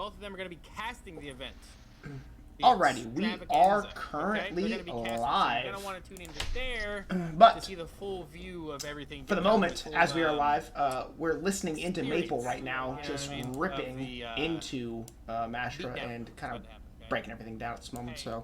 both of them are going to be casting the event. Alrighty, we are currently live. So you're going to want to tune into there but to see the full view of everything. For the moment, as we are live, we're listening into Maple right now, just ripping into Mastra and kind of breaking everything down at this moment. So.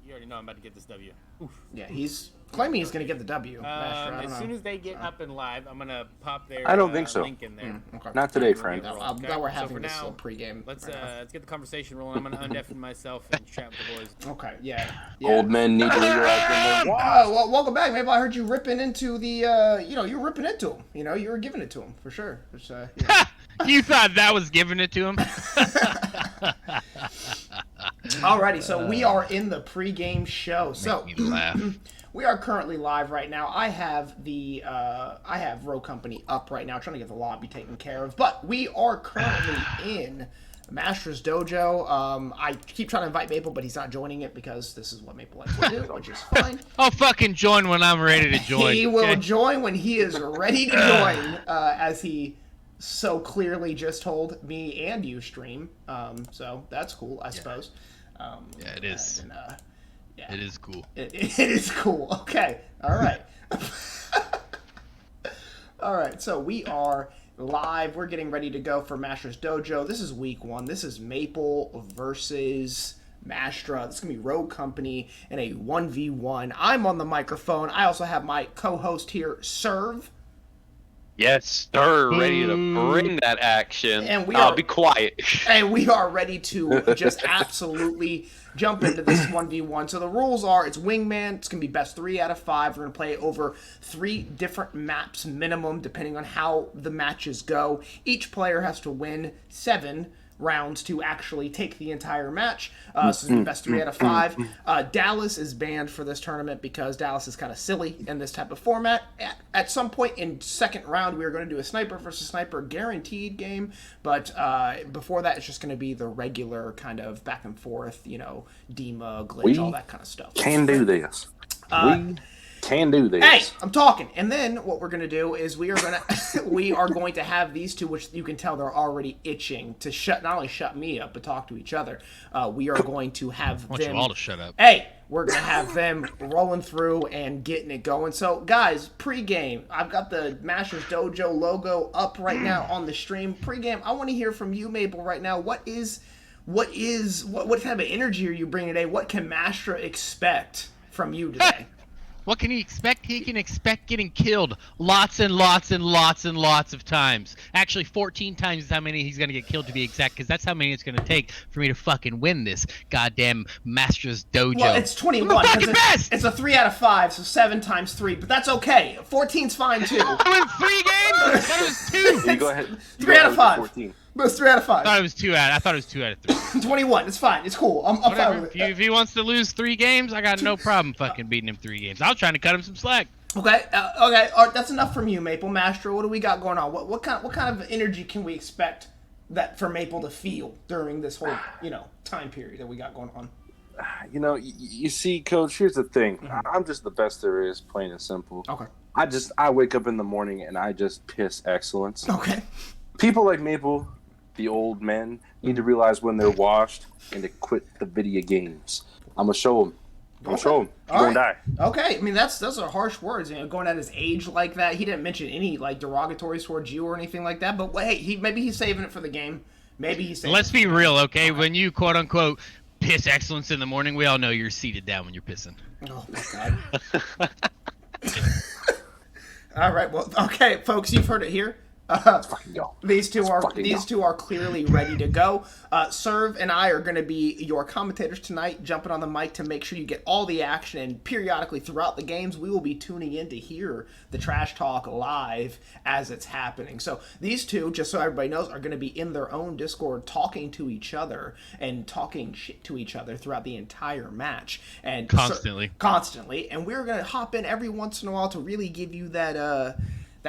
You already know I'm about to get this W. Oof. Yeah, he's claiming he's going to get the W. Mastra, as soon as they get up and live, I'm going to pop their I don't think so. link in there. Okay. Not today, friend. That we're having this pregame. Let's get the conversation rolling. I'm going to undeafen myself and chat with the boys. Okay, yeah. Old men need to legalize them. Well, welcome back. Maybe I heard you ripping into the, you were ripping into him. You were giving it to him, for sure. Which, You thought that was giving it to him? Alrighty, so we are in the pregame show. So we are currently live right now. I have Row Company up right now, trying to get the lobby taken care of. But we are currently in Mastra's Dojo. I keep trying to invite Maple, but he's not joining it because this is what Maple likes to do, which is fine. I'll fucking join when I'm ready to join. He will join when he is ready to join, as he so clearly just told me and you stream. So that's cool, I suppose. Yeah, it is. Yeah. It is cool. It is cool. Okay. All right. All right. So we are live. We're getting ready to go for Mastra's Dojo. This is week 1. This is Maple versus Mastra. This is going to be Row Company in a 1v1. I'm on the microphone. I also have my co-host here, Serve. Yes, sir. Ready to bring that action. And be quiet. And we are ready to just absolutely jump into this 1v1. So the rules are, it's Wingman. It's going to be best 3 out of 5. We're going to play over 3 different maps minimum, depending on how the matches go. Each player has to win 7 rounds to actually take the entire match. So it's the best 3 out of 5. Dallas is banned for this tournament because Dallas is kind of silly in this type of format. At some point in second round, we are going to do a sniper versus sniper guaranteed game, but before that, it's just going to be the regular kind of back and forth, Dima, glitch, all that kind of stuff. Can do this. We can do this. Hey, I'm talking. And then what we're going to do is we are going to have these two, which you can tell they're already itching to not only shut me up, but talk to each other. We are going to have I want you all to shut up. Hey, we're going to have them rolling through and getting it going. So, guys, pregame. I've got the Mastra's Dojo logo up right now on the stream. Pregame, I want to hear from you, Maple, right now. What kind of energy are you bringing today? What can Mastra expect from you today? What can he expect? He can expect getting killed lots and lots and lots and lots of times. Actually, 14 times is how many he's going to get killed, to be exact, because that's how many it's going to take for me to fucking win this goddamn Mastra's Dojo. Well, it's 21. It's a 3 out of 5, so 7 times 3, but that's okay. 14's fine, too. I win 3 games? That was 2. You go ahead. 3 out of 5. 14. But it's 3 out of 5. I thought it was 2 out of 3. 21. It's fine. It's cool. I'm fine with it. If he wants to lose 3 games, I got no problem fucking beating him 3 games. I was trying to cut him some slack. Okay. All right, that's enough from you, Maple. Mastra, what do we got going on? What kind of energy can we expect for Maple to feel during this whole time period that we got going on? You see, Coach. Here's the thing. I'm just the best there is, plain and simple. Okay. I wake up in the morning and I just piss excellence. Okay. People like Maple, the old men, need to realize when they're washed and to quit the video games. I'm gonna show them. You're gonna die. Okay, I mean those are harsh words. Going at his age like that. He didn't mention any derogatory towards you or anything like that. But hey, maybe he's saving it for the game. Maybe he's saving. Let's be real, okay? When you quote unquote piss excellence in the morning, we all know you're seated down when you're pissing. Oh my god. All right, well, okay, folks, you've heard it here. These two are clearly ready to go. Serve and I are going to be your commentators tonight, jumping on the mic to make sure you get all the action. And periodically throughout the games, we will be tuning in to hear the trash talk live as it's happening. So these two, just so everybody knows, are going to be in their own Discord talking to each other and talking shit to each other throughout the entire match. And constantly. And we're going to hop in every once in a while to really give you that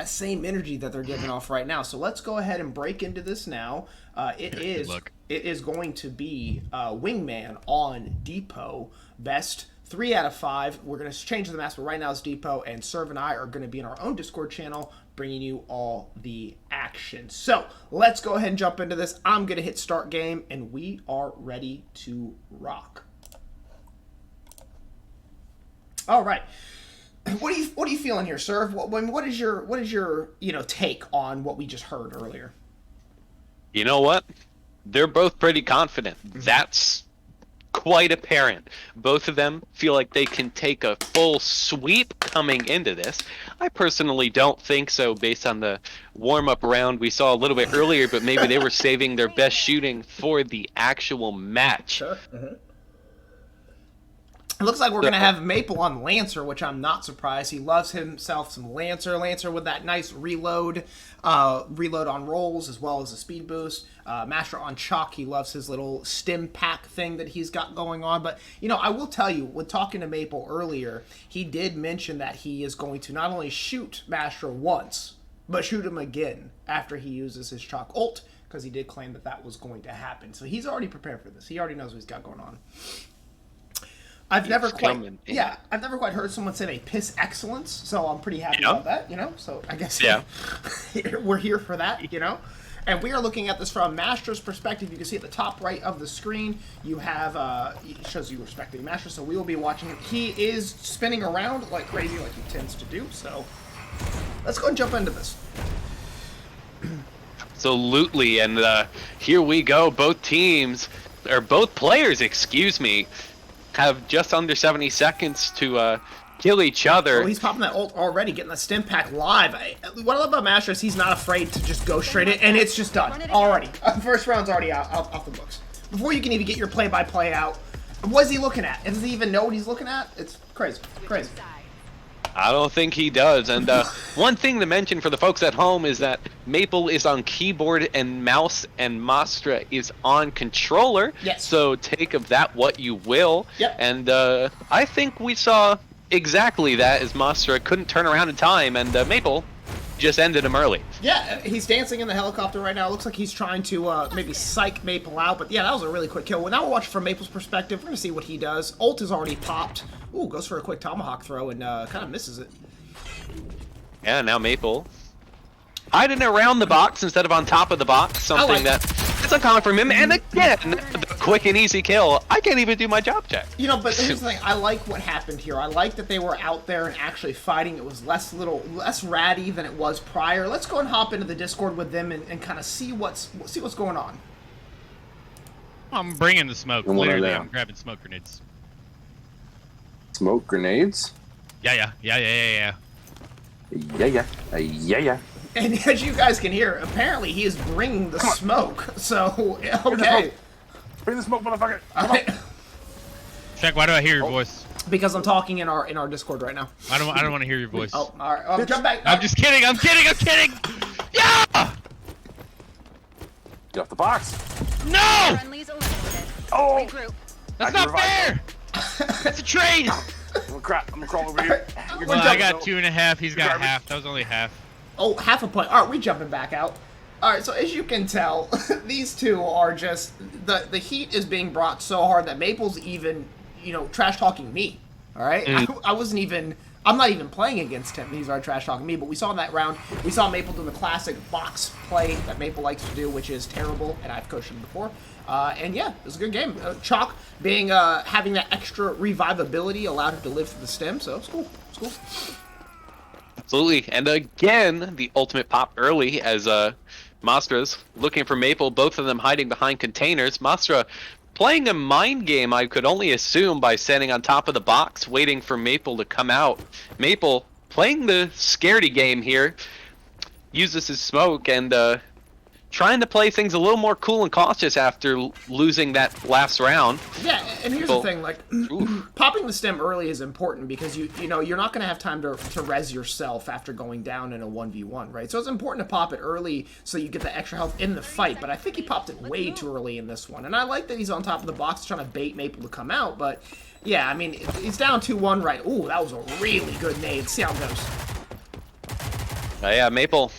same energy that they're giving off right now. So let's go ahead and break into this now. It is going to be Wingman on Depot, best 3 out of 5. We're going to change the maps, but right now it's Depot, and Serve and I are going to be in our own Discord channel, bringing you all the action. So let's go ahead and jump into this. I'm going to hit start game, and we are ready to rock. All right. What are you feeling here, Serve? What is your take on what we just heard earlier? You know what? They're both pretty confident. That's quite apparent. Both of them feel like they can take a full sweep coming into this. I personally don't think so based on the warm-up round we saw a little bit earlier, but maybe they were saving their best shooting for the actual match. Sure. It looks like we're going to have Maple on Lancer, which I'm not surprised. He loves himself some Lancer. Lancer with that nice reload on rolls, as well as a speed boost. Mastra on Chalk, he loves his little stim pack thing that he's got going on. But, I will tell you, when talking to Maple earlier, he did mention that he is going to not only shoot Mastra once, but shoot him again after he uses his Chalk ult, because he did claim that was going to happen. So he's already prepared for this. He already knows what he's got going on. I've never quite heard someone say they piss excellence, so I'm pretty happy about that, So I guess we're here for that, And we are looking at this from Mastra's perspective. You can see at the top right of the screen, you have, it shows you respecting Mastra, so we will be watching him. He is spinning around like crazy, like he tends to do, so let's go and jump into this. Absolutely, and here we go. Both players, excuse me, have just under 70 seconds to kill each other. Oh, he's popping that ult already, getting the stim pack live. What I love about Mastra is he's not afraid to just go straight in, and it's just done already. First round's already off the books. Before you can even get your play-by-play out, what is he looking at? Does he even know what he's looking at? It's crazy. Crazy. I don't think he does. And one thing to mention for the folks at home is that Maple is on keyboard and mouse, and Mastra is on controller. Yes. So take of that what you will. Yep. And I think we saw exactly that, as Mastra couldn't turn around in time, and Maple just ended him early. Yeah, he's dancing in the helicopter right now. It looks like he's trying to maybe psych Maple out, but yeah, that was a really quick kill. Well, now we're watching from Maple's perspective. We're going to see what he does. Ult is already popped. Ooh, goes for a quick tomahawk throw and kind of misses it. Yeah, now Maple hiding around the box instead of on top of the box, something that is uncommon from him. And again, the quick and easy kill. I can't even do my job check. But here's the thing. I like what happened here. I like that they were out there and actually fighting. It was less ratty than it was prior. Let's go and hop into the Discord with them and kind of see what's going on. I'm bringing the smoke. Literally, I'm grabbing smoke grenades. Smoke grenades? Yeah. Yeah. And as you guys can hear, apparently he is bringing the smoke. So, okay. Bring the smoke, motherfucker. Check, why do I hear your voice? Because I'm talking in our Discord right now. I don't want to hear your voice. Oh, all right. Jump back. I'm just kidding. I'm kidding. Yeah! Get off the box. No! Oh! That's not fair! That's a trade! I'm gonna crawl over here. Well, I got 2.5. He's got half. That was only half. Oh, half a point. All right, we're jumping back out. All right, so as you can tell, these two are just the heat is being brought so hard that Maple's even trash talking me. All right, I'm not even playing against him. He's already trash talking me. But we saw in that round, we saw Maple do the classic box play that Maple likes to do, which is terrible, and I've coached him before. And yeah, it was a good game. Chalk being having that extra revivability allowed him to live through the stem, so it's cool. It's cool. Absolutely. And again, the ultimate pop early as Mastra's looking for Maple, both of them hiding behind containers. Mastra playing a mind game, I could only assume, by standing on top of the box, waiting for Maple to come out. Maple playing the scaredy game here, uses his smoke and trying to play things a little more cool and cautious after losing that last round. Yeah, and here's the thing, like, popping the stem early is important because you're not going to have time to res yourself after going down in a 1v1, right? So it's important to pop it early so you get the extra health in the fight, but I think he popped it way too early in this one. And I like that he's on top of the box trying to bait Maple to come out, but yeah, I mean, he's down 2-1 right. Ooh, that was a really good nade. See how it goes. Yeah, Maple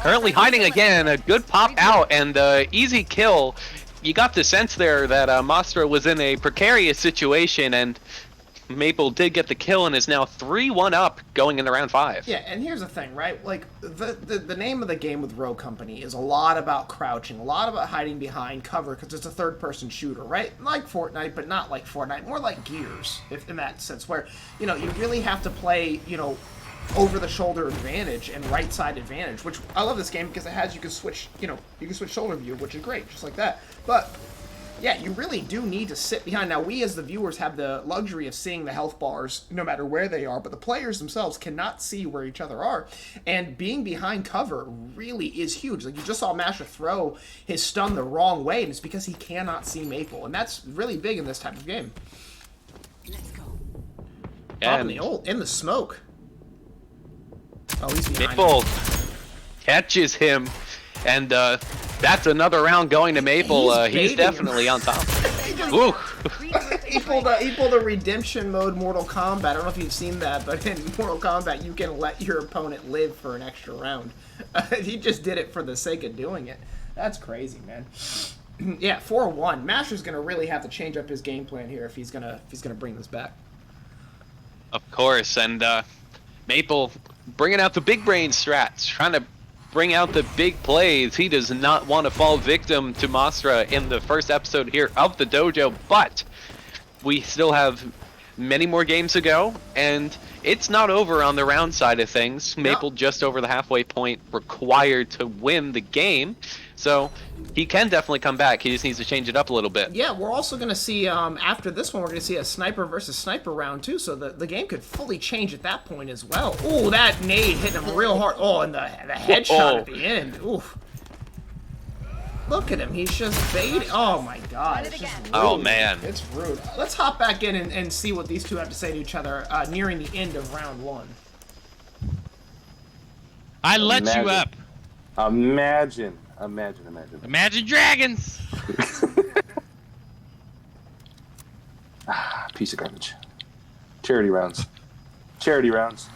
currently hiding again, a good pop out and easy kill. You got the sense there that Mastra was in a precarious situation, and Maple did get the kill and is now 3-1 up going into round 5. Yeah, and here's the thing, right? Like, the name of the game with Rogue Company is a lot about crouching, a lot about hiding behind cover, because it's a third-person shooter, right? Like Fortnite, but not like Fortnite. More like Gears, if in that sense, where, you know, you really have to play, you know, over-the-shoulder advantage and right-side advantage, which I love this game because it has, you can switch, you know, you can switch shoulder view, which is great, just like that. But yeah, you really do need to sit behind. Now, we as the viewers have the luxury of seeing the health bars no matter where they are, but the players themselves cannot see where each other are. And being behind cover really is huge. Like, you just saw Mastra throw his stun the wrong way, and it's because he cannot see Maple. And that's really big in this type of game. Let's go. And in the smoke. Oh, he's behind. Maple catches him, and that's another round going to Maple. He's definitely on top. He pulled a redemption mode Mortal Kombat. I don't know if you've seen that, but in Mortal Kombat you can let your opponent live for an extra round. He just did it for the sake of doing it. That's crazy, man. Yeah, 4-1. Master's gonna really have to change up his game plan here if he's gonna bring this back. Of course, and Maple bringing out the big brain strats, trying to bring out the big plays. He does not want to fall victim to Mastra in the first episode here of the dojo, but we still have many more games to go, and it's not over on the round side of things. Maple just over the halfway point required to win the game, so he can definitely come back. He just needs to change it up a little bit. Yeah, we're also going to see, after this one, we're going to see a sniper versus sniper round, too, so the game could fully change at that point as well. Ooh, that nade hit him real hard. Oh, and the headshot at the end. Oof. Look at him. He's just baiting. Oh, my God. It's just rude. Oh, man. It's rude. Let's hop back in and see what these two have to say to each other nearing the end of round 1. I let you up. Imagine dragons. Piece of garbage. Charity rounds. Charity rounds.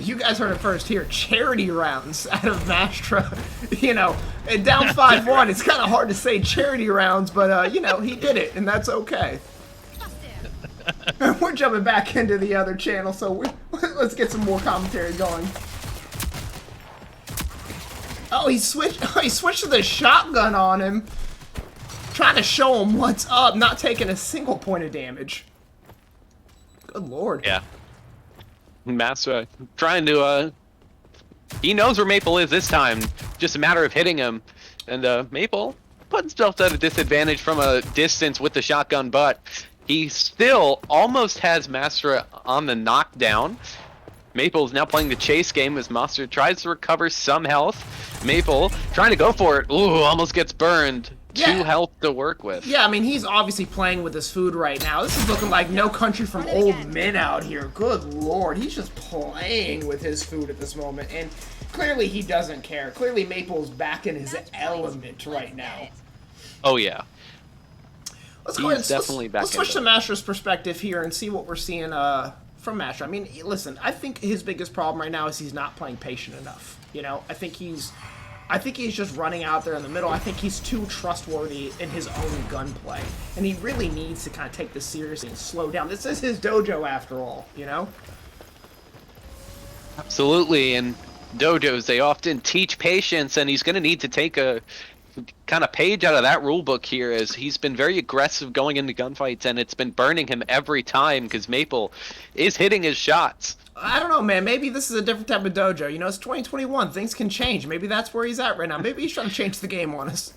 You guys heard it first here. Charity rounds out of Mastra. You know, and down 5-1. It's kind of hard to say charity rounds, but, you know, he did it, and that's okay. We're jumping back into the other channel, so let's get some more commentary going. Oh, he switched to the shotgun on him. Trying to show him what's up, not taking a single point of damage. Good lord. Yeah. Mastra trying to, he knows where Maple is this time. Just a matter of hitting him. And Maple put himself at a disadvantage from a distance with the shotgun, but he still almost has Mastra on the knockdown. Maple's now playing the chase game as Mastra tries to recover some health. Maple trying to go for it. Ooh, almost gets burned. Yeah. 2 health to work with. Yeah, I mean, he's obviously playing with his food right now. This is looking like No Country from Old Men out here. Good lord, he's just playing with his food at this moment. And clearly he doesn't care. Clearly Maple's back in his element right now. Oh, yeah. Let's go ahead and let's switch into to Mastra's perspective here and see what we're seeing from Mastra. I mean, listen, I think his biggest problem right now is he's not playing patient enough. You know, I think he's just running out there in the middle. I think he's too trustworthy in his own gunplay. And he really needs to kind of take this seriously and slow down. This is his dojo after all, you know? Absolutely, and dojos, they often teach patience, and he's going to need to take a kind of page out of that rule book here, as he's been very aggressive going into gunfights, and it's been burning him every time because Maple is hitting his shots. I don't know, man. Maybe this is a different type of dojo. You know, it's 2021. Things can change. Maybe that's where he's at right now. Maybe he's trying to change the game on us.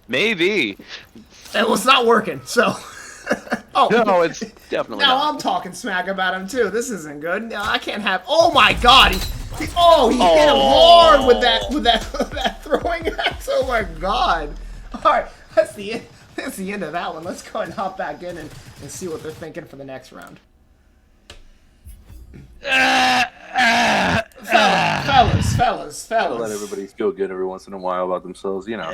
Maybe. Well, it's not working, so... Oh, no, it's definitely now not. I'm talking smack about him, too. This isn't good. No, I can't have... Oh, my God! He hit him hard with that throwing axe. Oh, my God. All right, that's the end of that one. Let's go ahead and hop back in and see what they're thinking for the next round. Fellas. Let everybody feel good every once in a while about themselves, you know.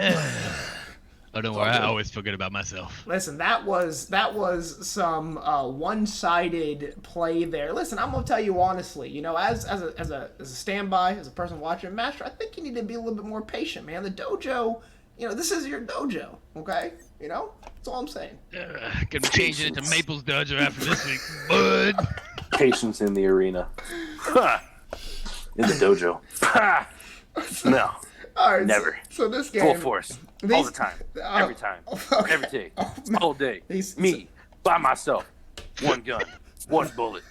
Oh, don't worry. I always feel good about myself. Listen, that was some one-sided play there. Listen, I'm gonna tell you honestly. You know, as a standby, as a person watching Mastra, I think you need to be a little bit more patient, man. The dojo, you know, this is your dojo, okay? You know, that's all I'm saying. Gonna be changing it to Maple's Dojo after this week, bud. Patience in the arena. In the dojo. No. All right, Never. So this game, Full force. All the time. Every time. okay. Every day. man. All day. These- Me. By myself. One gun. One bullet.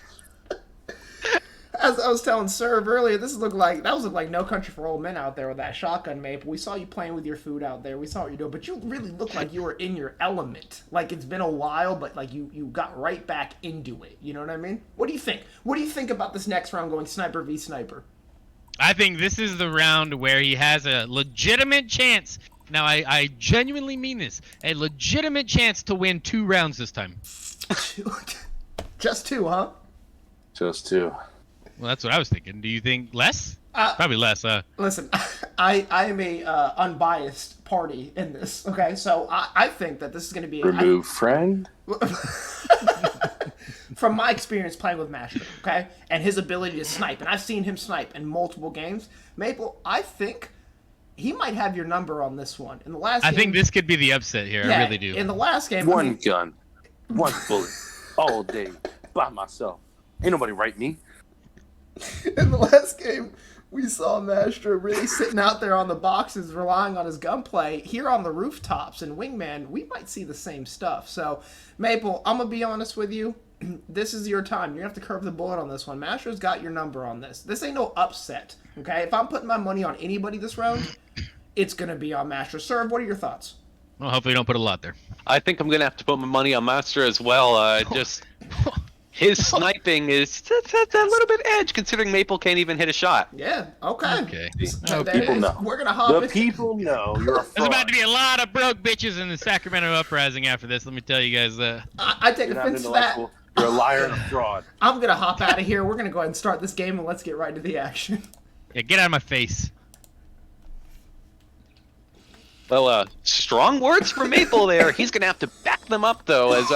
As I was telling Serve earlier, that looked like No Country for Old Men out there with that shotgun, Maple. We saw you playing with your food out there. We saw what you're doing, but you really look like you were in your element. Like it's been a while, but like you got right back into it. You know what I mean? What do you think? What do you think about this next round going sniper v sniper? I think this is the round where he has a legitimate chance. Now, I genuinely mean this. A legitimate chance to win 2 rounds this time. Just 2, huh? Just 2. Well, that's what I was thinking. Do you think less? Probably less. Listen, I am a unbiased party in this. Okay, so I think that this is going to be Remove friend. From my experience playing with Mastra, okay, and his ability to snipe, and I've seen him snipe in multiple games. Maple, I think he might have your number on this one. In the last game, I think this could be the upset here. yeah, I really do. In the last game, One gun. One bullet. All day. By myself. Ain't nobody write me. in the last game, we saw Mastra really sitting out there on the boxes, relying on his gunplay. Here on the rooftops in Wingman, we might see the same stuff. So, Maple, I'm gonna be honest with you. This is your time. You're gonna have to curve the bullet on this one. Mastra's got your number on this. This ain't no upset, okay? If I'm putting my money on anybody this round, it's gonna be on Mastra. Serve, what are your thoughts? Well, hopefully you don't put a lot there. I think I'm gonna have to put my money on Mastra as well. Just his sniping is that's a little bit edge considering Maple can't even hit a shot. Yeah, okay. Okay. That People is- know. We're gonna hop The into people know you're a There's fraud. about to be a lot of broke bitches in the Sacramento Uprising after this. Let me tell you guys that. I take You're not offense to that. intellectual. You're a liar and a fraud. I'm gonna hop out of here. We're gonna go ahead and start this game, and let's get right to the action. Yeah, get out of my face. Well, strong words from Maple there. He's going to have to back them up, though, as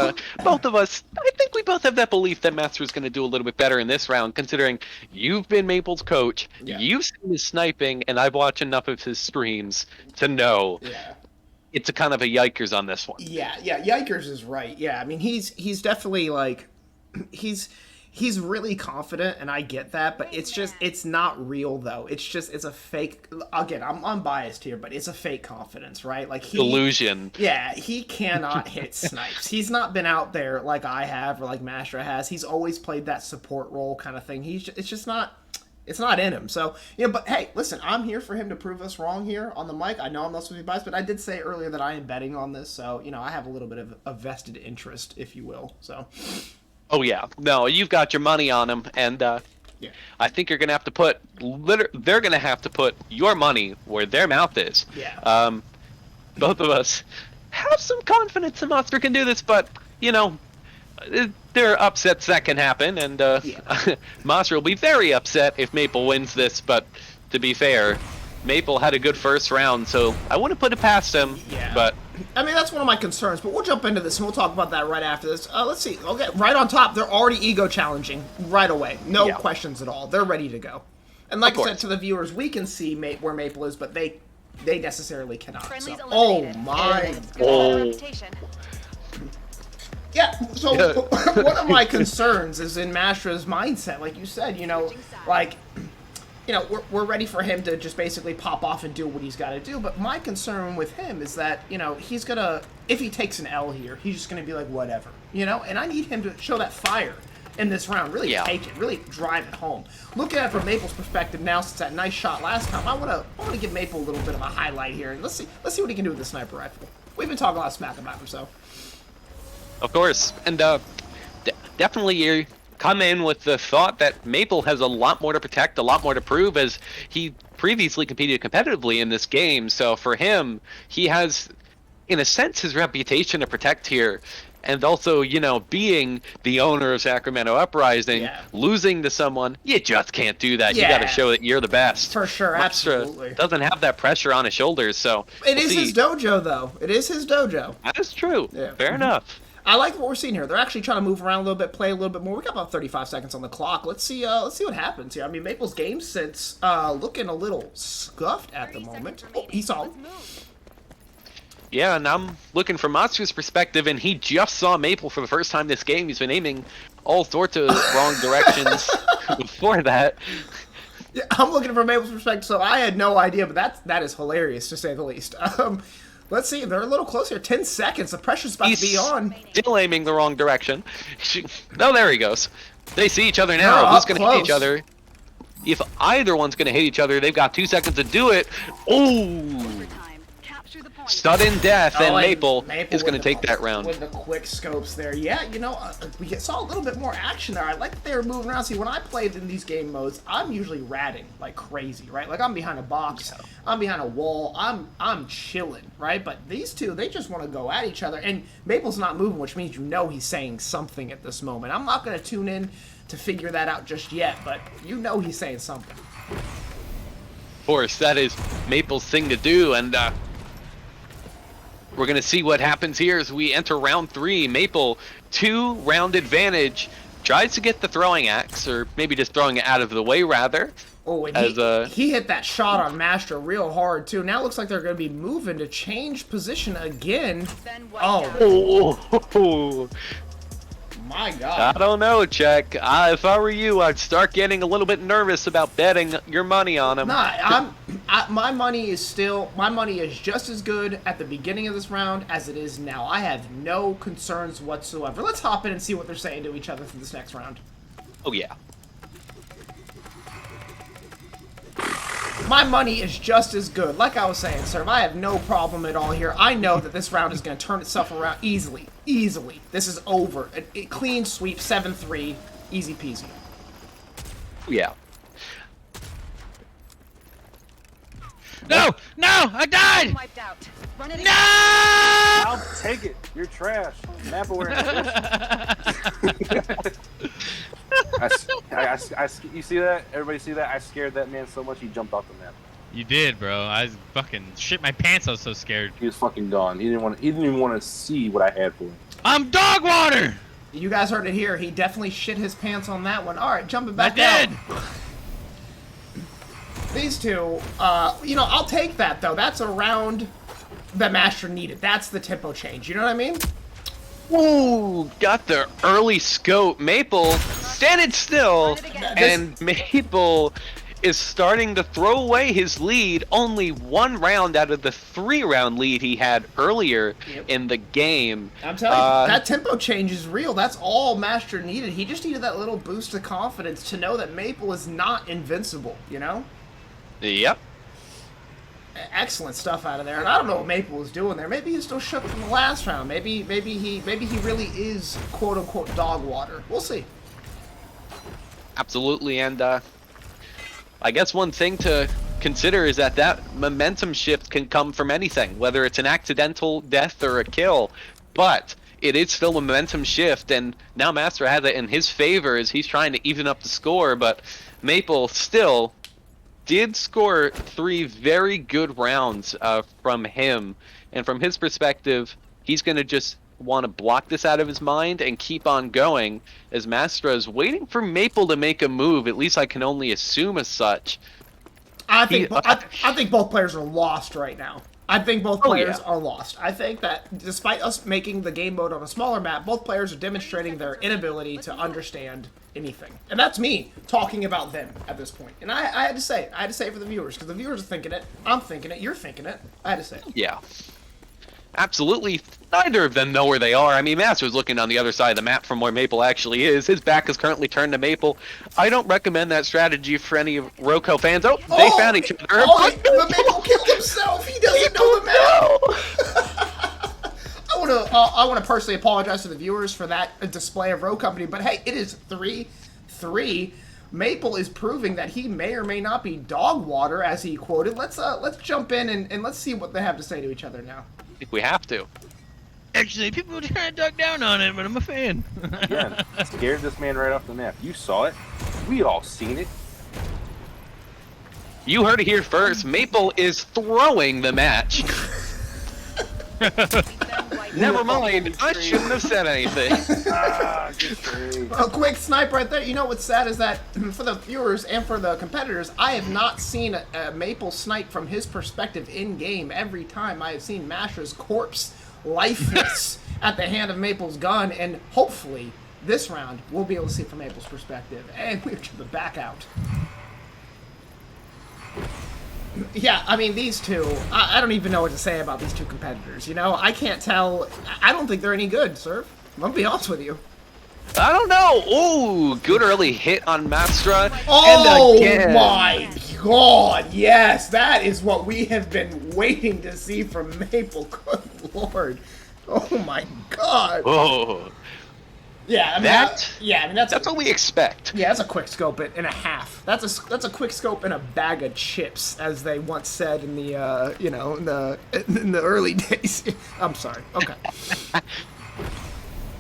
both of us, I think we both have that belief that Master's going to do a little bit better in this round, considering you've been Maple's coach, you've seen his sniping, and I've watched enough of his streams to know it's a kind of a yikers on this one. Yeah, Yikers is right. Yeah, I mean, he's definitely, like, he's really confident, and I get that, but it's not real, though. It's a fake, again, I'm unbiased here, but it's a fake confidence, right? Like, Illusion. Yeah, he cannot hit snipes. He's not been out there like I have or like Mastra has. He's always played that support role kind of thing. It's not in him. So, but hey, listen, I'm here for him to prove us wrong here on the mic. I know I'm not supposed to be biased, but I did say earlier that I am betting on this, so, I have a little bit of a vested interest, if you will, so... Oh, yeah. No, you've got your money on him, and I think you're going to have to put... They're going to have to put your money where their mouth is. Yeah. Both of us have some confidence that Monster can do this, but, there are upsets that can happen, and Monster will be very upset if Maple wins this, but to be fair, Maple had a good first round, so I wouldn't put it past him, but... I mean, that's one of my concerns, but we'll jump into this, and we'll talk about that right after this. Let's see. Okay, right on top, they're already ego challenging right away. No questions at all. They're ready to go. And like I said to the viewers, we can see where Maple is, but they necessarily cannot. So. Oh, my God. Yeah, so one of my concerns is in Mastra's mindset, like you said, we're ready for him to just basically pop off and do what he's got to do. But my concern with him is that, he's going to, if he takes an L here, he's just going to be like, whatever, and I need him to show that fire in this round, really take it, really drive it home. Looking at it from Maple's perspective now, since that nice shot last time, I want to give Maple a little bit of a highlight here. And let's see what he can do with the sniper rifle. We've been talking a lot of smack about him, so. Of course, and definitely you come in with the thought that Maple has a lot more to protect, a lot more to prove, as he previously competed competitively in this game. So for him, he has, in a sense, his reputation to protect here. And also, being the owner of Sacramento Uprising, losing to someone, you just can't do that. You got to show that you're the best. For sure, absolutely. Doesn't have that pressure on his shoulders, so... It is his dojo, though. It is his dojo. That is true. Yeah. Fair enough. I like what we're seeing here. They're actually trying to move around a little bit, play a little bit more. We got about 35 seconds on the clock. Let's see what happens here. I mean, Maple's game sense looking a little scuffed at the moment. Oh, he saw him. Yeah, and I'm looking from Mastra's perspective, and he just saw Maple for the first time this game. He's been aiming all sorts of wrong directions before that. Yeah, I'm looking from Maple's perspective, so I had no idea, but that is hilarious to say the least. Let's see, they're a little closer. 10 seconds. The pressure's about to be on. Still aiming the wrong direction. No, there he goes. They see each other now. No, Who's up going to hit each close. other? If either one's going to hit each other, they've got 2 seconds to do it. Oh! Overtime. Capture the point. Sudden death, and Maple is going to with take the- that round. With the quick scopes there. Yeah, you know, saw a little bit more action there. I like that they were moving around. See, when I played in these game modes, I'm usually ratting like crazy, right? Like I'm behind a box, I'm behind a wall, I'm chilling, right? But these two, they just want to go at each other. And Maple's not moving, which means you know he's saying something at this moment. I'm not going to tune in to figure that out just yet, but you know he's saying something. Of course, that is Maple's thing to do, and we're going to see what happens here as we enter round 3. Maple, 2-round advantage, tries to get the throwing axe, or maybe just throwing it out of the way, rather. Oh, and As, he hit that shot on Mastra real hard, too. Now it looks like they're going to be moving to change position again. Then wiped Oh, out. Oh, my I God. don't know, Czech. If I were you, I'd start getting a little bit nervous about betting your money on him. Nah, my money is just as good at the beginning of this round as it is now. I have no concerns whatsoever. Let's hop in and see what they're saying to each other for this next round. Oh, yeah. My money is just as good. Like I was saying, sir, I have no problem at all here. I know that this round is going to turn itself around easily. Easily. This is over. A clean sweep, 7-3, easy peasy. Yeah. No! No! I died! Wiped out. Run it No! again. I'll take it. You're trash. Map awareness. You see that? Everybody see that? I scared that man so much he jumped off the map. You did, bro. I was fucking shit my pants. I was so scared. He was fucking gone. He didn't even want to see what I had for him. I'm dog water! You guys heard it here. He definitely shit his pants on that one. All right, jumping I back did! out. These two, you know, I'll take that, though. That's a round that Mastra needed. That's the tempo change. You know what I mean? Ooh, got the early scope. Maple standing still, and Maple is starting to throw away his lead. Only 1 round out of the 3-round lead he had earlier in the game. I'm telling you, that tempo change is real. That's all Mastra needed. He just needed that little boost of confidence to know that Maple is not invincible, you know? Yep. Excellent stuff out of there. And I don't know what Maple was doing there. Maybe he's still shook from the last round. Maybe he really is quote unquote dog water. We'll see. Absolutely, and I guess one thing to consider is that momentum shift can come from anything, whether it's an accidental death or a kill, but it is still a momentum shift, and now Mastra has it in his favor as he's trying to even up the score, but Maple still did score 3 very good rounds from him, and from his perspective, he's going to just want to block this out of his mind and keep on going as Mastra is waiting for Maple to make a move. At least I can only assume as such. I think both players are lost right now. I think both players yeah. are lost. I think that despite us making the game mode on a smaller map, both players are demonstrating their inability to understand anything. And that's me talking about them at this point. And I had to say it for the viewers, because the viewers are thinking it, I'm thinking it, you're thinking it. I had to say it. Yeah. Absolutely, neither of them know where they are. I mean, Master's looking on the other side of the map from where Maple actually is. His back is currently turned to Maple. I don't recommend that strategy for any of Roko fans. Oh, they found each other. Oh, but Maple killed himself. He doesn't know the map. I want to personally apologize to the viewers for that display of Row Company, but hey, it is 3-3. Maple is proving that he may or may not be dog water, as he quoted. Let's jump in and let's see what they have to say to each other now. I think we have to. Actually, people are trying to duck down on it, but I'm a fan. Again, scared this man right off the map. You saw it. We all seen it. You heard it here first. Maple is throwing the match. Then wiped Never mind. I shouldn't have said anything. Good trade. A quick snipe right there. You know what's sad is that for the viewers and for the competitors, I have not seen a Maple snipe from his perspective in game. Every time I have seen Mastra's corpse lifeless at the hand of Maple's gun, and hopefully this round we'll be able to see it from Maple's perspective. And we're jumping back out. Yeah, I mean, these two, I don't even know what to say about these two competitors, you know? I can't tell. I don't think they're any good, sir. I'm gonna be honest with you. I don't know. Ooh, good early hit on Mastra. Oh and again. my god, yes, that is what we have been waiting to see from Maple. Good lord. Oh my god. Oh, Yeah, I mean, that's what we expect. yeah, that's a quick scope and a half. That's a quick scope and a bag of chips, as they once said in the in the early days. I'm sorry. Okay.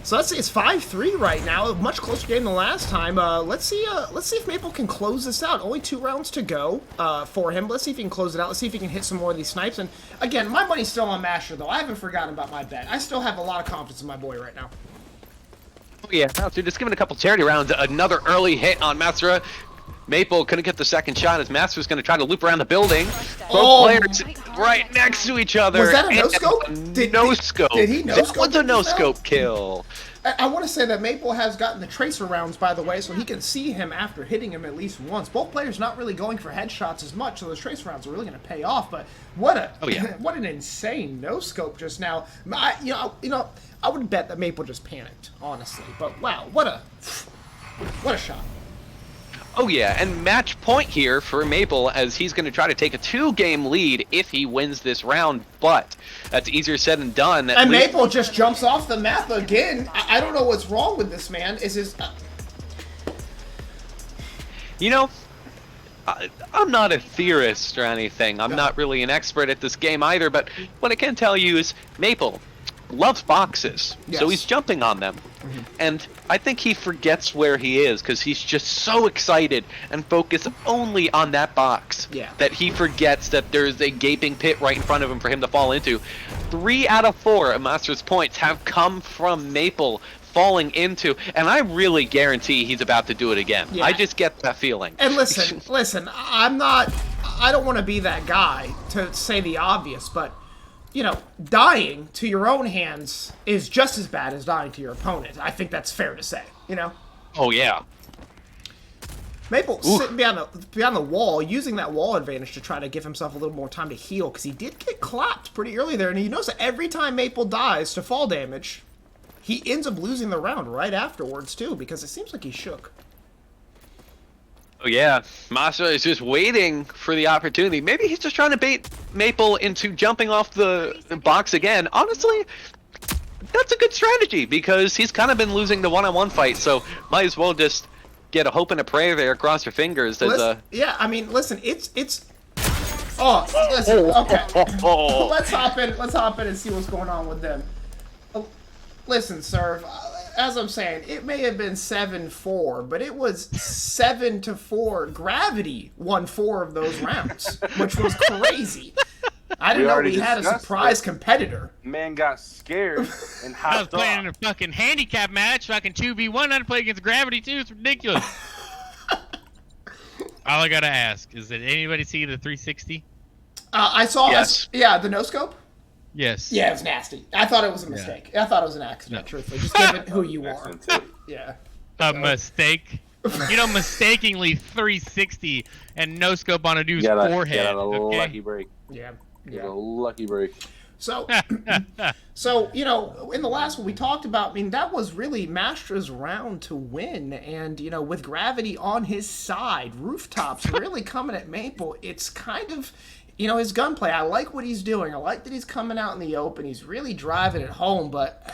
So let's see, it's 5-3 right now, a much closer game than last time. Let's see if Maple can close this out. Only 2 rounds to go for him. Let's see if he can close it out. Let's see if he can hit some more of these snipes. And again, my money's still on Mastra, though. I haven't forgotten about my bet. I still have a lot of confidence in my boy right now. Oh, yeah, so just giving a couple charity rounds. Another early hit on Mastra. Maple couldn't get the second shot as Mastra's going to try to loop around the building. Both players right next to each other. Was that a no-scope? No-scope. Did he no-scope? That was a no-scope kill. I want to say that Maple has gotten the tracer rounds, by the way, so he can see him after hitting him at least once. Both players not really going for headshots as much, so those tracer rounds are really going to pay off. But what an insane no-scope just now. I would bet that Maple just panicked, honestly. But wow, what a shot. Oh yeah, and match point here for Maple as he's going to try to take a 2-game lead if he wins this round, but that's easier said than done. And Maple just jumps off the map again. I don't know what's wrong with this man. Is his... You know, I'm not a theorist or anything. I'm not really an expert at this game either, but what I can tell you is Maple loves boxes, so he's jumping on them. And I think he forgets where he is because he's just so excited and focused only on that box that he forgets that there's a gaping pit right in front of him for him to fall into. 3 out of 4 of Mastra's points have come from Maple falling into, and I really guarantee he's about to do it again. Yeah. I just get that feeling. And listen, I don't want to be that guy to say the obvious, but you know, dying to your own hands is just as bad as dying to your opponent. I think that's fair to say, you know? Oh, yeah. Maple sitting behind the wall, using that wall advantage to try to give himself a little more time to heal, because he did get clapped pretty early there, and you notice that every time Maple dies to fall damage, he ends up losing the round right afterwards, too, because it seems like he shook. Oh yeah, Mastra is just waiting for the opportunity. Maybe he's just trying to bait Maple into jumping off the box again. Honestly, that's a good strategy because he's kind of been losing the one-on-one fight, so might as well just get a hope and a prayer there, cross your fingers. Yeah, I mean, listen, it's... Oh, listen, okay. Let's hop in and see what's going on with them. Listen, sir, as I'm saying, it may have been 7-4, but it was 7-4. Gravity won 4 of those rounds, which was crazy. I didn't know we had a surprise competitor. Man got scared and hopped I was playing in a fucking handicap match, fucking 2v1. I had to play against Gravity too. It's ridiculous. All I gotta ask is, did anybody see the 360? I saw. Yes. The no scope. Yes. Yeah, it was nasty. I thought it was a mistake. I thought it was an accident, truthfully. Just given who you are. Yeah. A mistake. You know, mistakenly 360 and no scope on a dude's forehead. Get a okay? lucky break. Yeah. Get a lucky break. So, you know, in the last one we talked about, I mean, that was really Mastra's round to win. And, you know, with Gravity on his side, Rooftops really coming at Maple, it's kind of... You know, his gunplay, I like what he's doing. I like that he's coming out in the open. He's really driving it home, but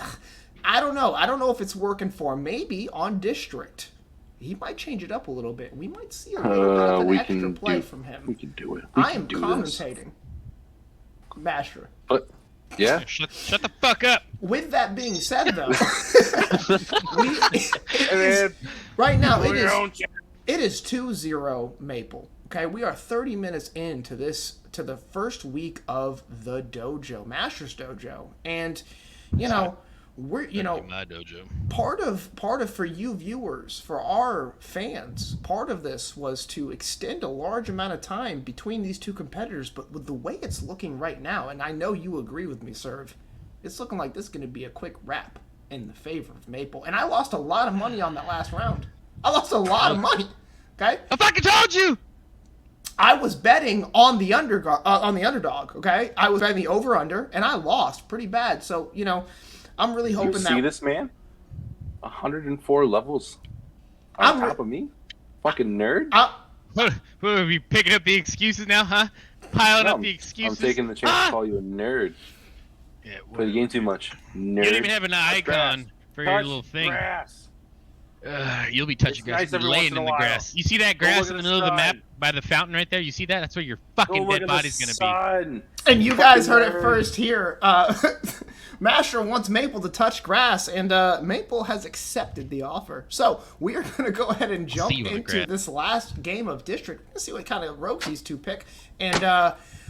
I don't know. I don't know if it's working for him. Maybe on District, he might change it up a little bit. We might see a little bit of an extra play from him. We can do it. I am commentating. Mastra. But, yeah. Shut the fuck up. With that being said, though, right now it is 2-0 Maple. Okay, we are 30 minutes into the first week of the dojo, Mastra's Dojo, and you know, we're, you know, My dojo. part of for you viewers, for our fans, part of this was to extend a large amount of time between these two competitors. But with the way it's looking right now, and I know you agree with me, Serve, it's looking like this is going to be a quick wrap in the favor of Maple. And I lost a lot of money on that last round. I lost a lot of money. Okay, I fucking told you. I was betting on the underdog. Okay, I was betting the over under, and I lost pretty bad. So you know, I'm really hoping you that. see this man? 104 levels on top of me? Fucking nerd? What are we picking up the excuses now, huh? Piling up the I'm excuses. taking the chance to call you a nerd. Yeah, Play the game too much. Nerd. you don't even have an icon for your little thing. Grass. You'll be touching It's grass. nice You'll be every laying once in in a the while. grass. You see that Go grass look in at the the middle of the sun. map by the fountain right there? You see that? That's where your Go fucking look dead at body's the gonna be. sun. And you guys heard it nerd. first here. Mastra wants Maple to touch grass, and Maple has accepted the offer. So we are going to go ahead and jump See you on the into grass. this last game of District. Let's see what kind of rogues these two pick. And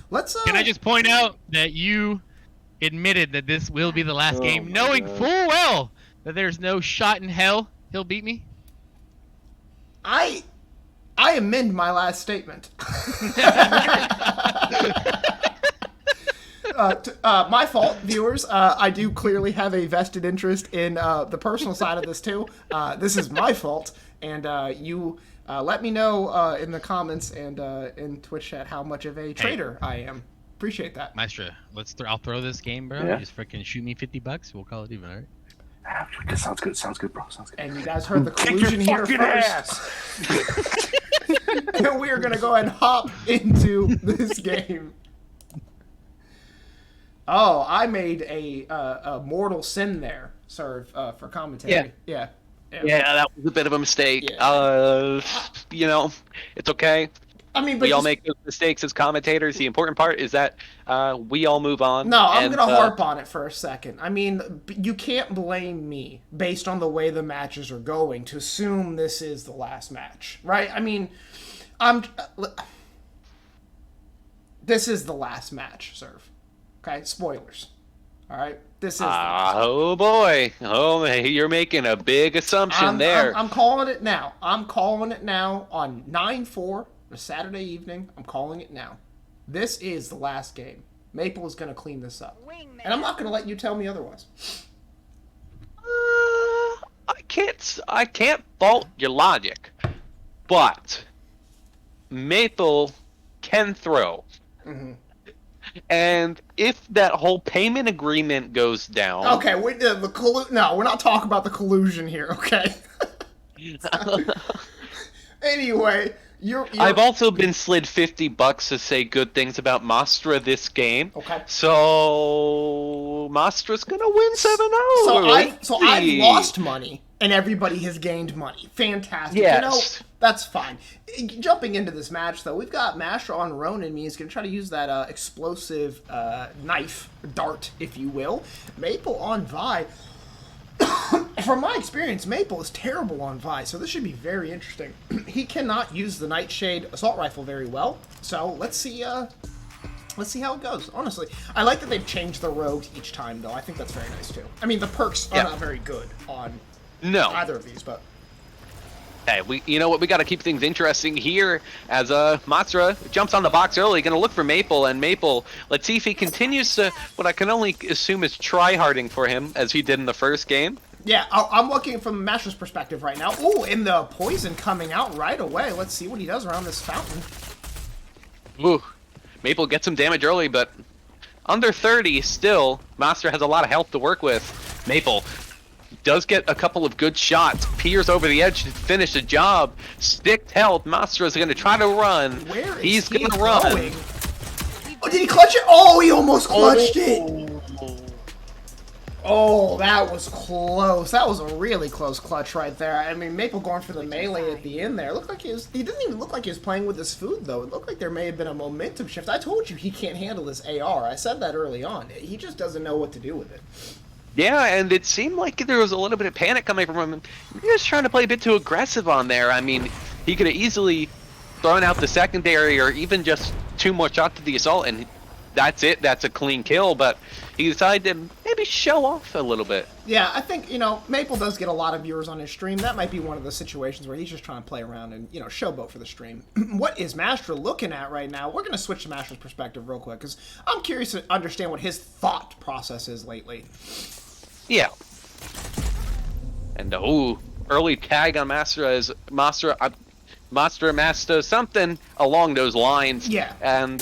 let's... Can I just point out that you admitted that this will be the last Oh game, my knowing God. full well that there's no shot in hell he'll beat me? I amend my last statement. My fault, viewers. I do clearly have a vested interest in the personal side of this too. This is my fault, and you let me know in the comments and in Twitch chat how much of a traitor I am. Appreciate that. Maestra, I'll throw this game, bro. Yeah. Just freaking shoot me $50. We'll call it even, alright? That sounds good. Sounds good, bro. Sounds good. And you guys heard the Kick your collusion here fucking first. ass. And we are gonna go ahead and hop into this game. Oh, I made a mortal sin there, sir, for commentary. Yeah. Yeah, that was a bit of a mistake. Yeah. You know, it's okay. I mean, but We all just- make those mistakes as commentators. The important part is that we all move on. No, I'm and, going to harp on it for a second. I mean, you can't blame me based on the way the matches are going to assume this is the last match, right? I mean, this is the last match, Serve. Okay? Spoilers. All right? This is the last Oh boy! Oh, you're making a big assumption there. I'm calling it now. I'm calling it now on 9/4, a Saturday evening. I'm calling it now. This is the last game. Maple is going to clean this up. Wingman. And I'm not going to let you tell me otherwise. I can't fault your logic, but Maple can throw. Mm-hmm. And if that whole payment agreement goes down, Okay, no, we're not talking about the collusion here, okay? Anyway, you're I've also been slid $50 to say good things about Mastra this game. Okay. So Mastra's gonna win 7-0. So I've lost money and everybody has gained money. Fantastic. Yes. You know, that's fine. Jumping into this match though, we've got Mastra on Ronin. He's gonna try to use that explosive knife, dart, if you will. Maple on Vi. From my experience, Maple is terrible on Vi, so this should be very interesting. He cannot use the Nightshade assault rifle very well, so let's see how it goes. Honestly, I like that they've changed the rogues each time, though. I think that's very nice too. I mean, the perks are not very good on either of these, but Hey, you know what? We got to keep things interesting here as Mastra jumps on the box early, going to look for Maple, and Maple, let's see if he continues to, what I can only assume is try-harding for him, as he did in the first game. yeah, I'm looking from Mastra's perspective right now. Ooh, and the poison coming out right away. Let's see what he does around this fountain. Ooh, Maple gets some damage early, but under 30 still, Mastra has a lot of health to work with. Maple does get a couple of good shots, peers over the edge to finish the job. Sticked health, Mastra is going to try to run. Where is He's he going to run. going? Oh, did he clutch it? Oh, he almost clutched it. Oh, that was close. That was a really close clutch right there. I mean, Maple going for the melee at the end there. It looked like he didn't even look like he was playing with his food, though. It looked like there may have been a momentum shift. I told you he can't handle this AR. I said that early on. He just doesn't know what to do with it. Yeah, and it seemed like there was a little bit of panic coming from him. He was trying to play a bit too aggressive on there. I mean, he could have easily thrown out the secondary or even just 2 more shots to the assault, and that's it. That's a clean kill, but he decided to maybe maybe show off a little bit. Yeah, I think, Maple does get a lot of viewers on his stream. That might be one of the situations where he's just trying to play around and, showboat for the stream. What is Mastra looking at right now? We're going to switch to Mastra's perspective real quick, because I'm curious to understand what his thought process is lately. Yeah. And, early tag on Mastra is Mastra something along those lines. Yeah. And,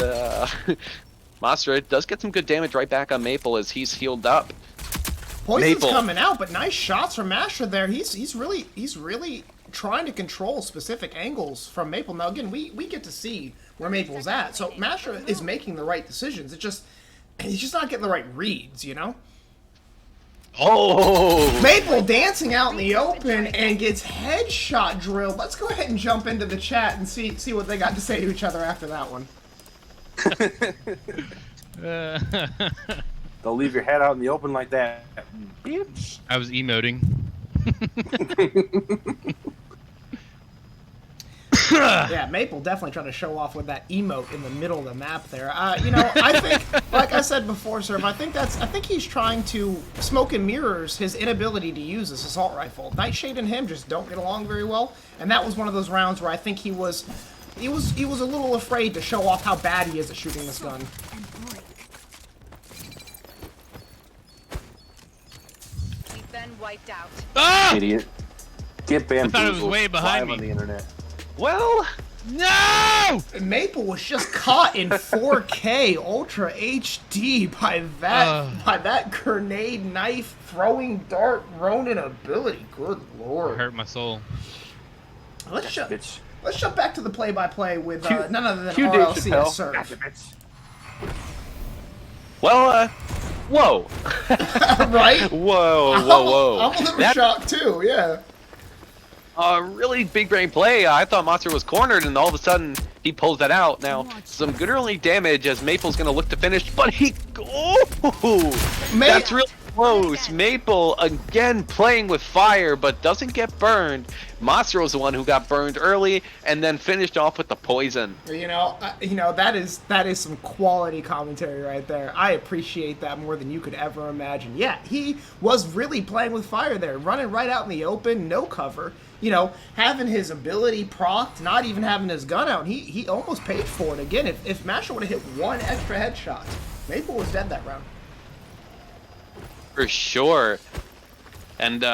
Mastra does get some good damage right back on Maple as he's healed up. Poison's Maple coming out, but nice shots from Mastra there. He's really trying to control specific angles from Maple. Now again, we get to see where Maple's at, so Mastra is making the right decisions. He's just not getting the right reads, Oh! Maple dancing out in the open and gets headshot drilled. Let's go ahead and jump into the chat and see what they got to say to each other after that one. They'll leave your head out in the open like that, bitch. I was emoting. Yeah, Maple definitely trying to show off with that emote in the middle of the map there. I think, like I said before, Serv, I think he's trying to smoke and mirrors his inability to use this assault rifle. Nightshade and him just don't get along very well, and that was one of those rounds where I think he was a little afraid to show off how bad he is at shooting this gun. We've been wiped out. Ah! Idiot. Get bamboozled. I thought it was way behind live me. on the internet. Well, No! Maple was just caught in 4K Ultra HD by that grenade knife throwing dart Ronin ability. Good lord. Hurt my soul. Let's jump Bitch. back to the play-by-play with none other than Cue Dave RLC Chappelle. as Serv. Gotcha, bitch. well, whoa. Right? Whoa. I'm a little That- shocked too, yeah. Really big brain play. I thought Monster was cornered, and all of a sudden he pulls that out. Now, some good early damage as Maple's going to look to finish, but that's really close. Maple again playing with fire, but doesn't get burned. Monster was the one who got burned early, and then finished off with the poison. That is some quality commentary right there. I appreciate that more than you could ever imagine. Yeah, he was really playing with fire there, running right out in the open, no cover. Having his ability procced, not even having his gun out. He almost paid for it again. If Mastra would have hit one extra headshot, Maple was dead that round. For sure. And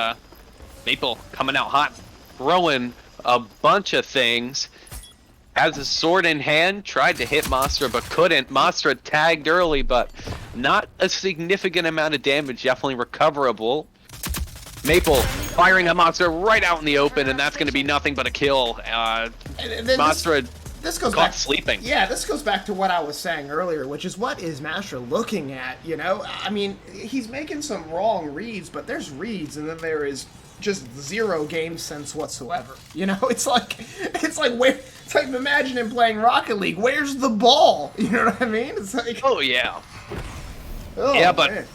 Maple coming out hot, throwing a bunch of things. Has his sword in hand, tried to hit Mastra but couldn't. Mastra tagged early, but not a significant amount of damage, definitely recoverable. Maple firing a Mastra right out in the open, and that's going to be nothing but a kill. Mastra This goes caught back sleeping. Yeah, this goes back to what I was saying earlier, which is what is Mastra looking at, I mean, he's making some wrong reads, but there's reads and then there is just zero game sense whatsoever. It's like imagine him playing Rocket League. Where's the ball? You know what I mean? It's like, Oh, yeah. oh, but man.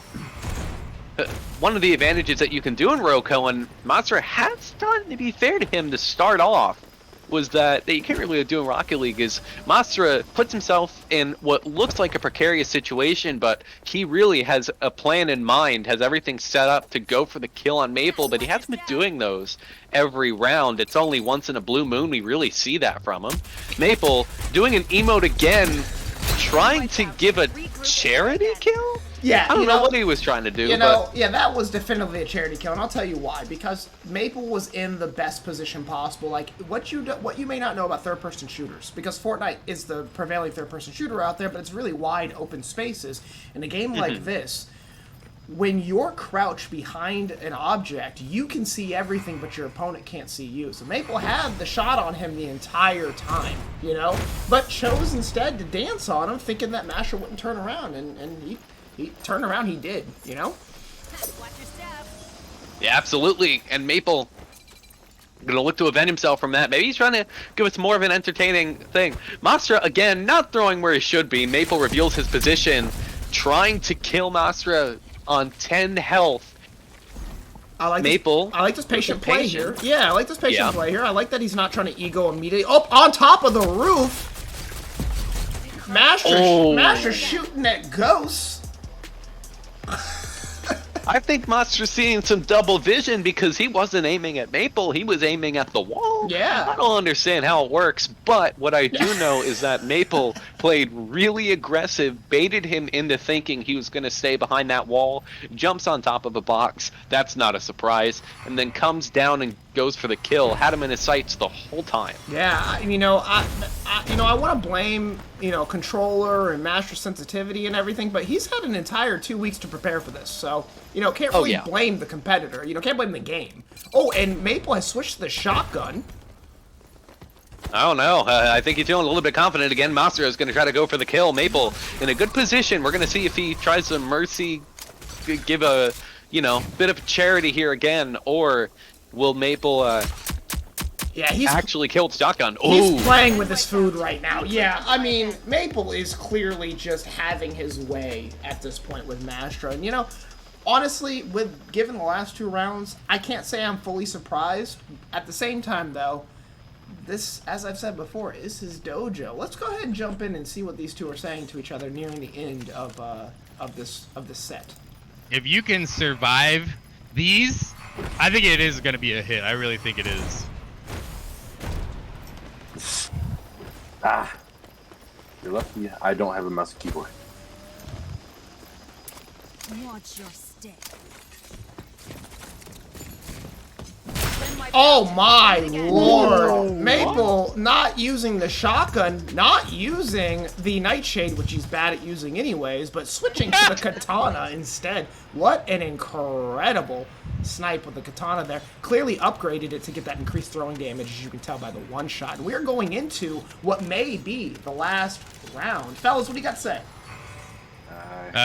One of the advantages that you can do in Roko, and Mastra has done, to be fair to him, to start off, was that you can't really do in Rocket League, is Mastra puts himself in what looks like a precarious situation, but he really has a plan in mind, has everything set up to go for the kill on Maple, but he hasn't been doing those every round. It's only once in a blue moon we really see that from him. Maple doing an emote again, trying to give a charity kill? Yeah, I don't know what he was trying to do. Yeah, that was definitively a charity kill, and I'll tell you why. Because Maple was in the best position possible. Like what you may not know about third-person shooters, because Fortnite is the prevailing third-person shooter out there, but it's really wide open spaces. In a game like this, when you're crouched behind an object, you can see everything, but your opponent can't see you. So Maple had the shot on him the entire time, but chose instead to dance on him, thinking that Mastra wouldn't turn around, and he turned around, he did, Watch your step. Yeah, absolutely. And Maple gonna look to avenge himself from that. Maybe he's trying to give us more of an entertaining thing. Mastra, again, not throwing where he should be. Maple reveals his position, trying to kill Mastra on 10 health. I like Maple. I like this patient play patient. here. Yeah, I like this patient play here. I like that he's not trying to ego immediately. Oh, on top of the roof! Mastra shooting at ghosts. I think Mastra's seeing some double vision because he wasn't aiming at Maple, he was aiming at the wall. Yeah. I don't understand how it works, but what I do know is that Maple played really aggressive, baited him into thinking he was going to stay behind that wall, jumps on top of a box, that's not a surprise, and then comes down and goes for the kill, had him in his sights the whole time. Yeah, I want to blame, controller and master sensitivity and everything, but he's had an entire 2 weeks to prepare for this, so, can't really blame the competitor. Can't blame the game. Oh, and Maple has switched to the shotgun. I don't know. I think he's feeling a little bit confident again. Mastra is going to try to go for the kill. Maple in a good position. We're going to see if he tries to mercy, give a, bit of charity here again, or will Maple he's actually kill shotgun? He's playing with his food right now. Yeah, I mean, Maple is clearly just having his way at this point with Mastra. And, honestly, given the last 2 rounds, I can't say I'm fully surprised. At the same time, though, this, as I've said before, is his dojo. Let's go ahead and jump in and see what these two are saying to each other nearing the end of this set. If you can survive these, I think it is going to be a hit. I really think it is. You're lucky I don't have a mouse and keyboard. Watch your step. Oh my lord! Maple not using the shotgun, not using the nightshade, which he's bad at using anyways, but switching to the katana instead. What an incredible snipe with the katana there. Clearly upgraded it to get that increased throwing damage, as you can tell by the one shot. And we're going into what may be the last round. Fellas, what do you got to say?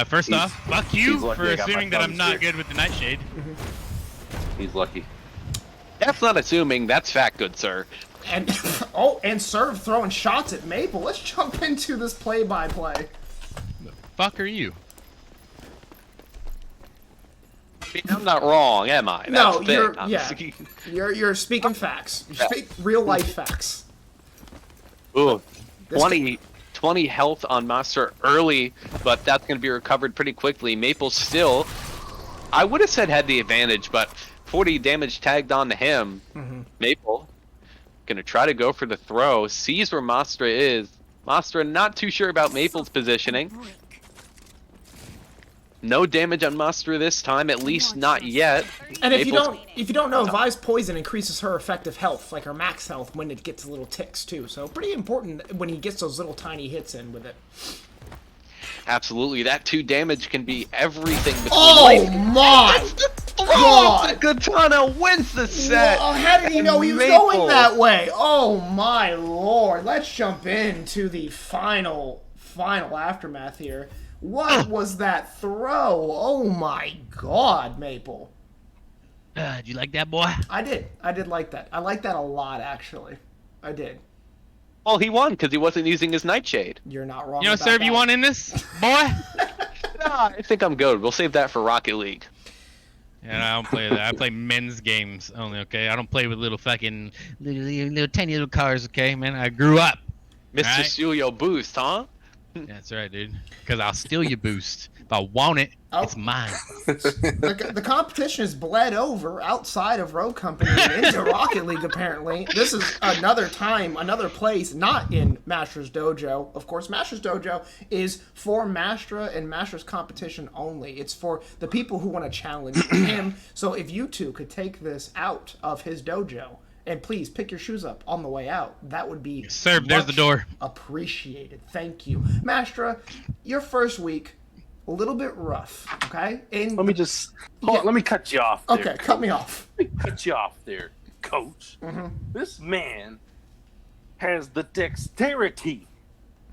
First off, fuck you for I got my assuming that I'm thumbs not here. good with the nightshade. He's lucky. That's not assuming. That's fact, good sir. And and Serve throwing shots at Maple. Let's jump into this play-by-play. Fuck are you? I'm not wrong, am I? That's No, the thing. you're I'm yeah. You're speaking facts. You speak real life facts. Ooh, This 20 health on Master early, but that's going to be recovered pretty quickly. Maple still, I would have said had the advantage, but 40 damage tagged on to him. Maple going to try to go for the throw, sees where Mastra is. Mastra not too sure about Maple's positioning. No damage on Mastra this time, at least not yet. And if Maple's- you don't know, Vi's poison increases her effective health, like her max health, when it gets little ticks too. So pretty important when he gets those little tiny hits in with it. Absolutely, that 2 damage can be everything between Oh lightning. my God! The Katana wins the set! Well, how did he know he was Maple. going that way? Oh my lord! Let's jump into the final aftermath here. What was that throw? Oh my god, Maple. Do you like that, boy? I did like that. I like that a lot, actually. I did. Well, he won because he wasn't using his Nightshade. You're not wrong. You know, about Serve, that. you want in this, boy? Nah, I think I'm good. We'll save that for Rocket League. Yeah, I don't play that. I play men's games only, okay? I don't play with little fucking little tiny little cars, okay, man? I grew up. Mr. Alright. Steal Your Boost, huh? That's right, dude. Because I'll steal your boost. If I want it, Oh. it's mine. The competition is bled over outside of Rogue Company and into Rocket League, apparently. This is another time, another place, not in Mastra's Dojo. Of course, Mastra's Dojo is for Mastra and Mastra's competition only. It's for the people who want to challenge him. So if you two could take this out of his dojo, and please pick your shoes up on the way out, that would be Serve, there's the much door. appreciated. Thank you. Mastra, your first week, a little bit rough, okay? And Let me just let me cut you off there. okay, cut me off. Let me cut you off there, coach. This man has the dexterity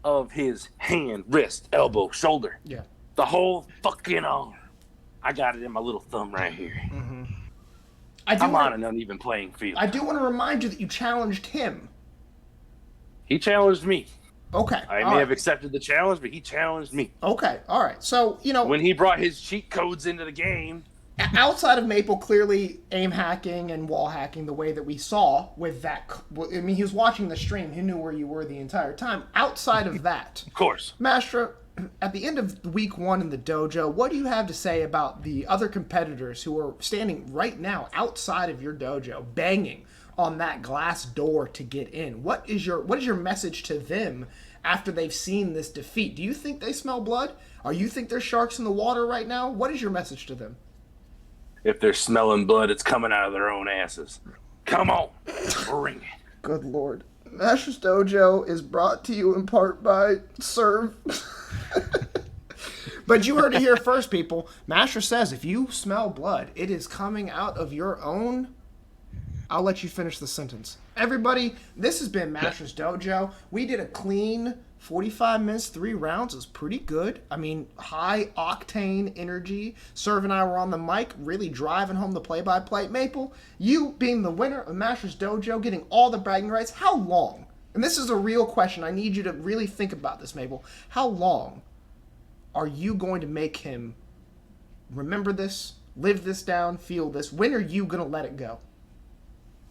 of his hand, wrist, elbow, shoulder. Yeah. The whole fucking arm. I got it in my little thumb right here. I'm on want an uneven playing field. I do want to remind you that you challenged him. He challenged me. Okay. I all may right. have accepted the challenge, but he challenged me. Okay. All right. So, When he brought his cheat codes into the game, outside of Maple clearly aim hacking and wall hacking the way that we saw with that, I mean, he was watching the stream. He knew where you were the entire time. Outside of that, of course. Mastra, at the end of week 1 in the dojo, what do you have to say about the other competitors who are standing right now outside of your dojo, banging on that glass door to get in? What is your message to them after they've seen this defeat? Do you think they smell blood? Or you think there's sharks in the water right now? What is your message to them? If they're smelling blood, it's coming out of their own asses. Come on, bring it. Good Lord. Master's Dojo is brought to you in part by Serve. But you heard it here first, people. Master says if you smell blood, it is coming out of your own... I'll let you finish the sentence. Everybody, this has been Master's Dojo. We did a clean 45 minutes, 3 rounds. It was pretty good. I mean, high octane energy. Serve and I were on the mic, really driving home the play-by-play. Maple, you being the winner of Master's Dojo, getting all the bragging rights, how long? And this is a real question. I need you to really think about this, Maple. How long are you going to make him remember this, live this down, feel this? When are you going to let it go?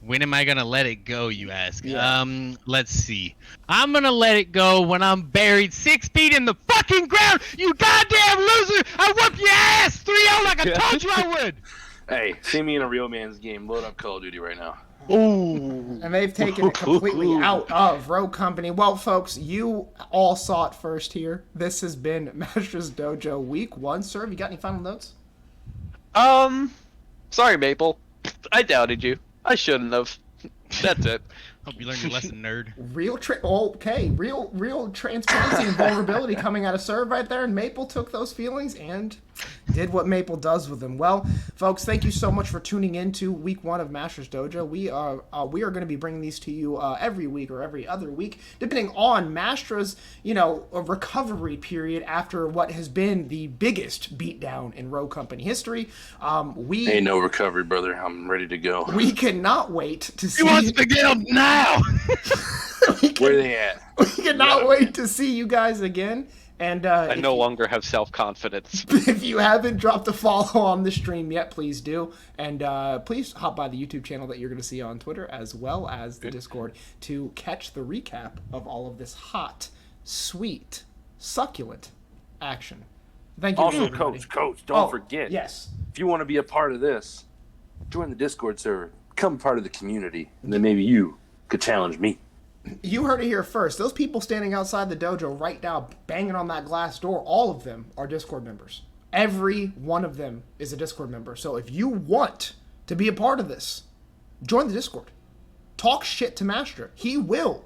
When am I gonna let it go, you ask? Yeah. Let's see. I'm gonna let it go when I'm buried 6 feet in the fucking ground, you goddamn loser! I whoop your ass 3-0 like I told you I would! Hey, see me in a real man's game. Load up Call of Duty right now. Ooh. And they've taken it completely out of Rogue Company. Well, folks, you all saw it first here. This has been Master's Dojo Week 1. Sir, have you got any final notes? Sorry, Maple. I doubted you. I shouldn't have. That's it. Hope you learned your lesson, nerd. Real transparency and vulnerability coming out of Serve right there, and Maple took those feelings and did what Maple does with them. Well, folks, thank you so much for tuning in to week 1 of Master's Dojo. We are going to be bringing these to you every week or every other week, depending on Mastra's recovery period after what has been the biggest beatdown in Rogue Company history. Ain't no recovery, brother. I'm ready to go. We cannot wait to see. He wants to get up now. Where they at? We cannot wait to see you guys again. And I no longer have self-confidence. if you haven't dropped a follow on the stream yet, please do. And please hop by the YouTube channel that you're going to see on Twitter, as well as the Discord, to catch the recap of all of this hot, sweet, succulent action. Thank you. Also, everybody. Coach, don't forget. Yes. If you want to be a part of this, join the Discord server. Become part of the community. And then maybe you could challenge me. You heard it here first. Those people standing outside the dojo right now, banging on that glass door, all of them are Discord members. Every one of them is a Discord member. So if you want to be a part of this, join the Discord. Talk shit to Mastra. He will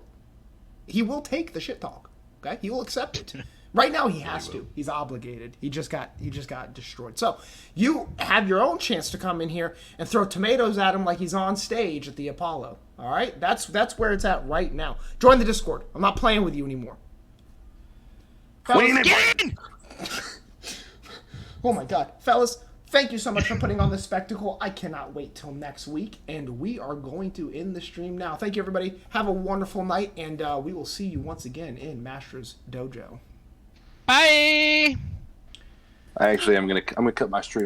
take the shit talk. Okay? He will accept it. Right now he has to. He's obligated. He just got destroyed. So you have your own chance to come in here and throw tomatoes at him like he's on stage at the Apollo. All right? That's where it's at right now. Join the Discord. I'm not playing with you anymore. Fellas, Get in! oh my God. Fellas, thank you so much for putting on this spectacle. I cannot wait till next week. And we are going to end the stream now. Thank you, everybody. Have a wonderful night. And we will see you once again in Master's Dojo. Bye! I'm gonna cut my stream.